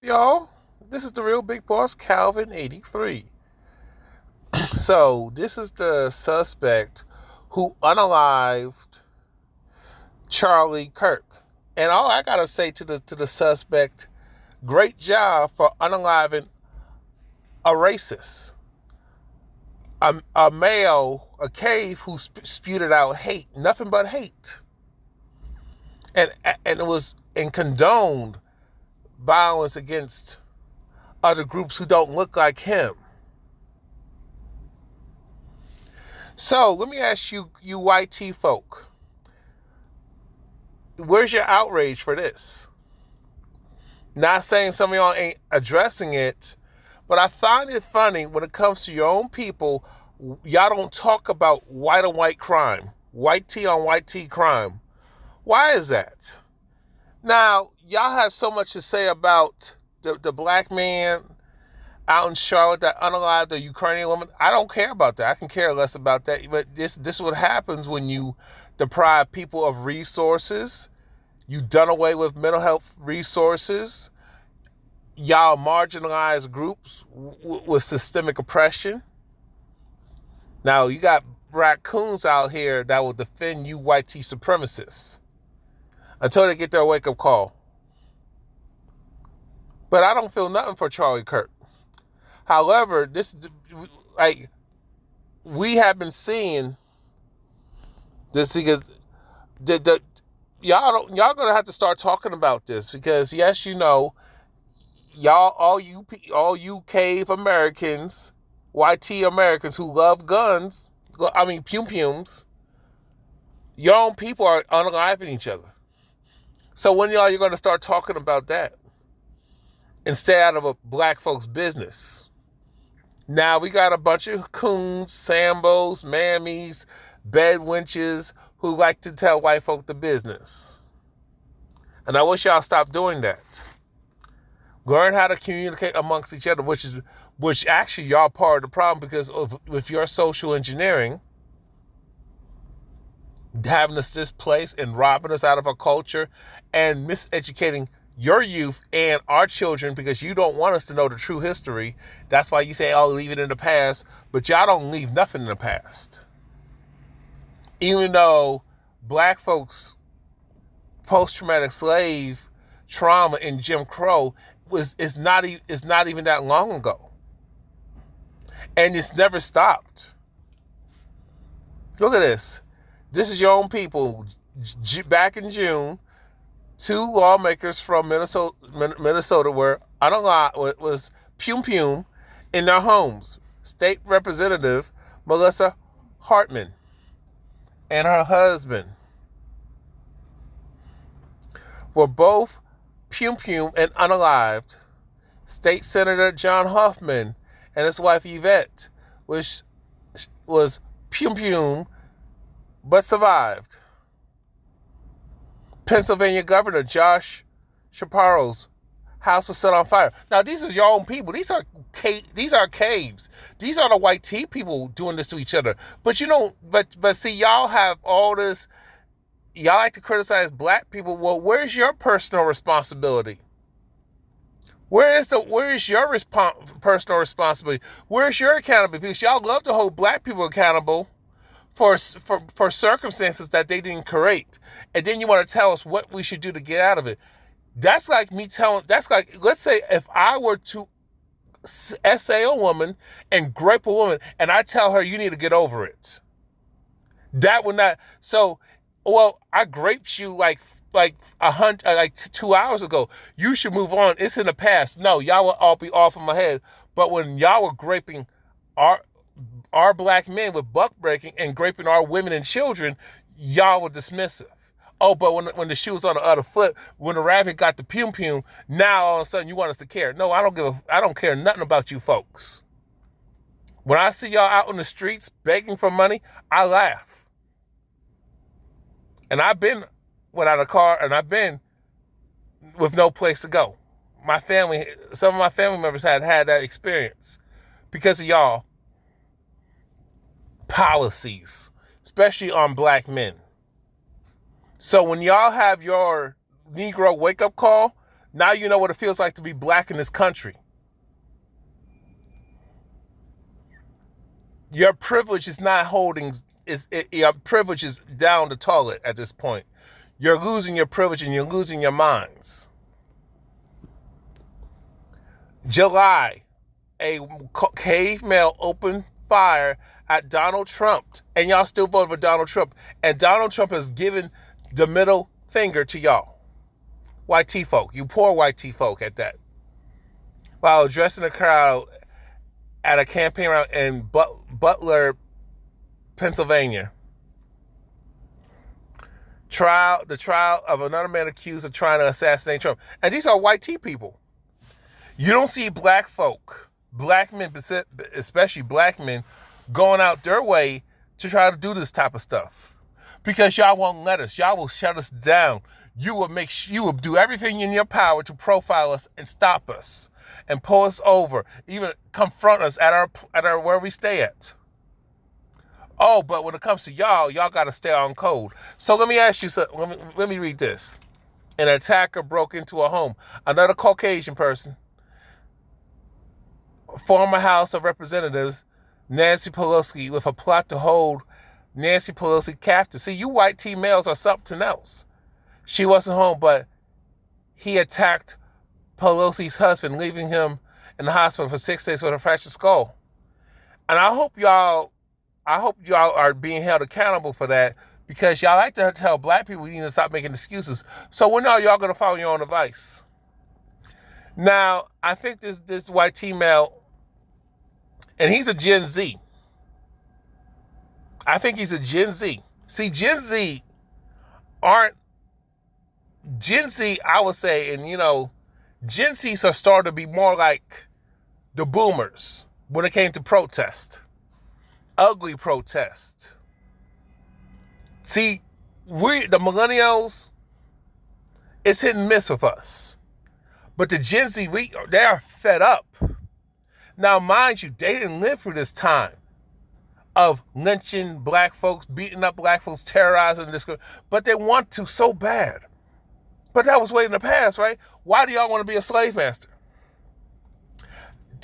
Y'all? This is the real big boss, Calvin 83. So, this is the suspect who unalived Charlie Kirk. And all I gotta say to the suspect, great job for unaliving a racist. A male, a cave who spewed out hate, nothing but hate. And it was and condoned violence against other groups who don't look like him. So let me ask you Whyte folk, where's your outrage for this? Not saying some of y'all ain't addressing it, but I find it funny when it comes to your own people, y'all don't talk about white on white crime, white tea on white tea crime. Why is that? Now, y'all have so much to say about the black man out in Charlotte that unalived the Ukrainian woman. I don't care about that. I can care less about that. But this is what happens when you deprive people of resources. You done away with mental health resources. Y'all marginalized groups with systemic oppression. Now, you got raccoons out here that will defend you white tea supremacists until they get their wake-up call. But I don't feel nothing for Charlie Kirk. However, we have been seeing this because y'all gonna have to start talking about this because yes, y'all all you cave Americans, YT Americans who love guns, pum-pums, your own people are unaliving each other. So when you're gonna start talking about that and stay out of a black folks' business? Now we got a bunch of coons, Sambos, mammies, bed wenches who like to tell white folk the business. And I wish y'all stop doing that. Learn how to communicate amongst each other, which actually y'all part of the problem because with your social engineering, having us displaced and robbing us out of our culture and miseducating your youth and our children because you don't want us to know the true history. That's why you say, oh, leave it in the past. But y'all don't leave nothing in the past. Even though black folks' post-traumatic slave trauma in Jim Crow is not even that long ago. And it's never stopped. Look at this. This is your own people. Back in June, 2 lawmakers from Minnesota were unalived, was pum-pum in their homes. State Representative Melissa Hartman and her husband were both pum-pum and unalived. State Senator John Hoffman and his wife Yvette, which was pum-pum but survived. Pennsylvania Governor Josh Shapiro's house was set on fire. Now, these are your own people. These are caves. These are the white tea people doing this to each other. But but see, y'all have all this. Y'all like to criticize black people. Well, where's your personal responsibility? Where is your personal responsibility? Where's your accountability? Because y'all love to hold black people accountable for circumstances that they didn't create. And then you want to tell us what we should do to get out of it. That's like let's say if I were to essay a woman and grape a woman and I tell her you need to get over it. That would not, I graped you like 2 hours ago. You should move on. It's in the past. No, y'all will all be off of my head. But when y'all were graping our black men with buck breaking and graping our women and children, y'all were dismissive. Oh, but when the shoe was on the other foot, when the rabbit got the pum-pum, now all of a sudden you want us to care. No, I don't care nothing about you folks. When I see y'all out on the streets begging for money, I laugh. And I've been without a car and I've been with no place to go. Some of my family members had that experience because of y'all policies, especially on black men. So when y'all have your Negro wake-up call, Now you know what it feels like to be black in this country. Your privilege is not holding, your privilege is down the toilet at this point. You're losing your privilege and you're losing your minds. July, a cave male opened fire at Donald Trump, and y'all still vote for Donald Trump. And Donald Trump has given the middle finger to y'all. White tea folk, you poor white tea folk at that. While addressing the crowd at a campaign round in Butler, Pennsylvania. The trial of another man accused of trying to assassinate Trump. And these are white tea people. You don't see black folk, black men, especially black men, going out their way to try to do this type of stuff. Because y'all won't let us. Y'all will shut us down. You will do everything in your power to profile us and stop us and pull us over, even confront us at our where we stay at. Oh, but when it comes to y'all got to stay on code. So let me ask you something. Let me read this. An attacker broke into a home. Another Caucasian person. Former House of Representatives Nancy Pelosi with a plot to hold Nancy Pelosi captive. See, you white tea males are something else. She wasn't home, but he attacked Pelosi's husband, leaving him in the hospital for 6 days with a fractured skull. And I hope y'all are being held accountable for that, because y'all like to tell black people you need to stop making excuses. So when are y'all going to follow your own advice? Now, I think this white tea male, and he's a Gen Z. I think he's a Gen Z. See, Gen Z, I would say, and Gen Zs are starting to be more like the boomers when it came to protest. Ugly protest. See, the millennials, it's hit and miss with us. But the Gen Z, they are fed up. Now, mind you, they didn't live through this time of lynching black folks, beating up black folks, terrorizing this, but they want to so bad. But that was way in the past, right? Why do y'all want to be a slave master?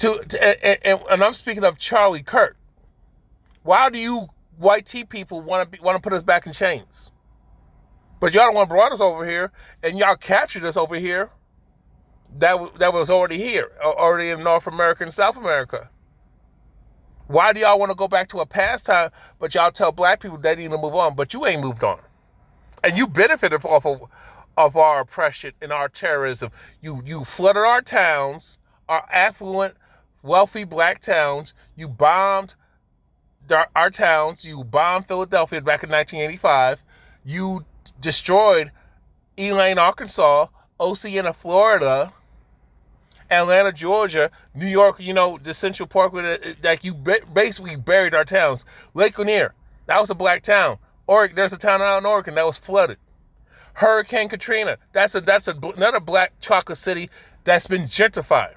And I'm speaking of Charlie Kirk. Why do you white tea people want to put us back in chains? But y'all don't want to brought us over here, and y'all captured us over here. That was already here, already in North America and South America. Why do y'all want to go back to a past time, but y'all tell black people they need to move on, but you ain't moved on? And you benefited off of our oppression and our terrorism. You flooded our towns, our affluent, wealthy black towns. You bombed our towns. You bombed Philadelphia back in 1985. You destroyed Elaine, Arkansas, Oceana, Florida, Atlanta, Georgia, New York, the Central Park, that you basically buried our towns. Lake Lanier, that was a black town. Oregon, there's a town out in Oregon that was flooded. Hurricane Katrina, that's another black chocolate city that's been gentrified.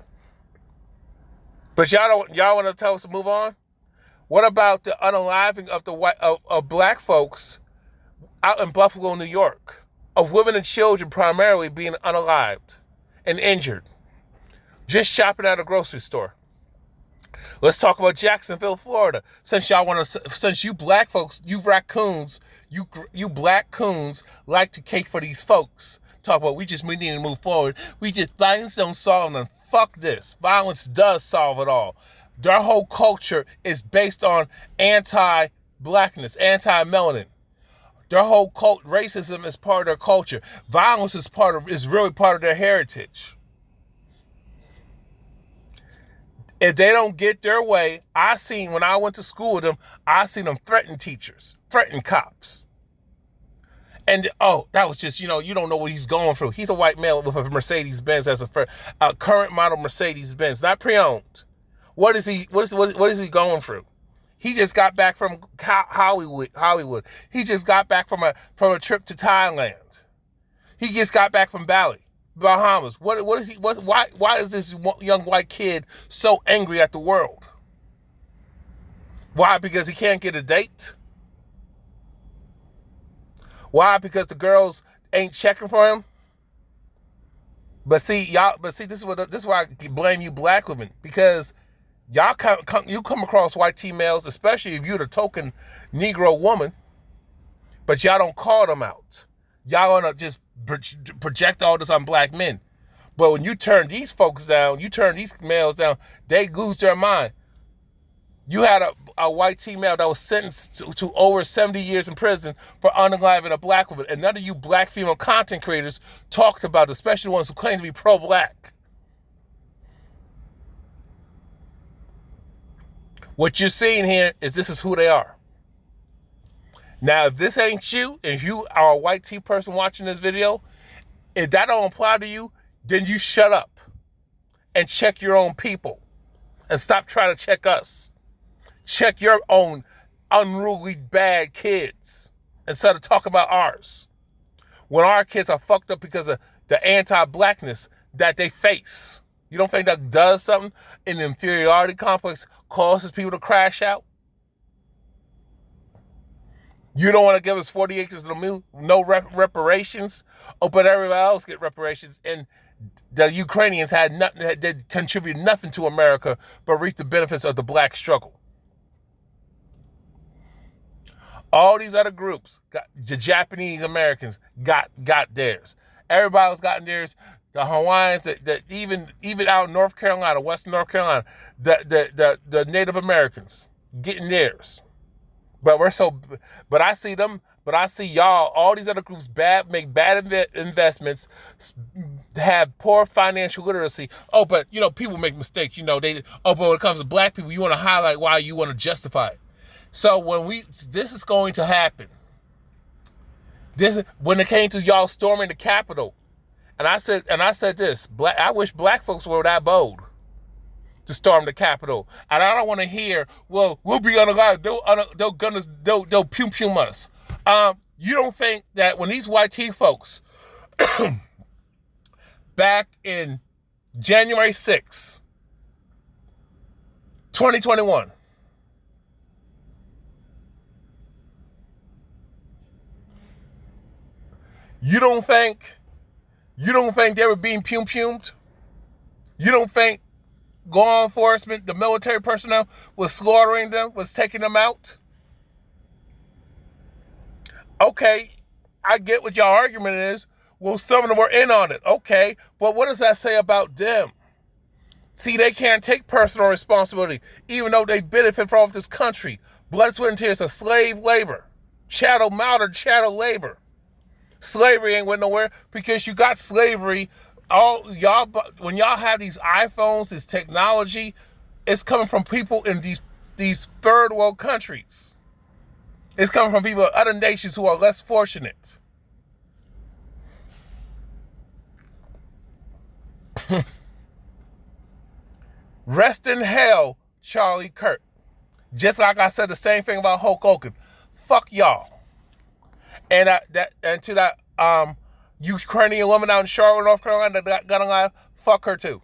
But y'all want to tell us to move on? What about the unaliving of black folks out in Buffalo, New York, of women and children primarily being unalived and injured, just shopping at a grocery store? Let's talk about Jacksonville, Florida. Since you black folks, you raccoons, you black coons like to cake for these folks. Talk about we need to move forward. Violence don't solve them. Fuck this. Violence does solve it all. Their whole culture is based on anti-blackness, anti-melanin. Their whole racism is part of their culture. Violence is really part of their heritage. If they don't get their way, when I went to school with them, I seen them threaten teachers, threaten cops. And, that was just, you don't know what he's going through. He's a white male with a Mercedes-Benz as a current model Mercedes-Benz, not pre-owned. What is he going through? He just got back from Hollywood. He just got back from a trip to Thailand. He just got back from Bali, Bahamas. Why is this young white kid so angry at the world? Why? Because he can't get a date? Why? Because the girls ain't checking for him? But see, y'all. But see, this is why I blame you, black women, because y'all you come across white T males, especially if you're the token Negro woman, but y'all don't call them out. Y'all wanna just project all this on black men. But when you turn these folks down, you turn these males down, they lose their mind. You had a white female that was sentenced to over 70 years in prison for unaliving a black woman. And none of you black female content creators talked about it, especially the ones who claim to be pro-black. What you're seeing here is this is who they are. Now, if this ain't you, if you are a white T person watching this video, if that don't apply to you, then you shut up and check your own people and stop trying to check us. Check your own unruly bad kids instead of talking about ours. When our kids are fucked up because of the anti-blackness that they face. You don't think that does something? An inferiority complex causes people to crash out? You don't want to give us 40 acres of the no reparations? Oh, but everybody else get reparations, and the Ukrainians had nothing, they contributed nothing to America but reaped the benefits of the black struggle. All these other groups, the Japanese Americans got theirs. Everybody else got theirs. The Hawaiians, that even out in North Carolina, Western North Carolina, the Native Americans getting theirs. But I see them. But I see y'all. All these other groups make bad investments, have poor financial literacy. Oh, but people make mistakes. But when it comes to black people, you want to highlight why you want to justify it. So this is going to happen. When it came to y'all storming the Capitol, and I said this, I wish black folks were that bold to storm the Capitol. And I don't want to hear, well, we'll be unalive. They'll gun us. They'll pew us. You don't think that when these white tea folks back in January 6th, 2021, you don't think they were being pumed? You don't think law enforcement, the military personnel, was slaughtering them, was taking them out? Okay, I get what y'all argument is. Well, some of them were in on it. Okay, but what does that say about them? See, they can't take personal responsibility, even though they benefit from this country. Blood, sweat, and tears of slave labor. Chattel labor. Slavery ain't went nowhere because you got slavery. When y'all have these iPhones, this technology, it's coming from people in these third world countries. It's coming from people in other nations who are less fortunate. Rest in hell, Charlie Kirk. Just like I said the same thing about Hulk Hogan. Fuck y'all. And to that Ukrainian woman out in Charlotte, North Carolina that got alive, fuck her too.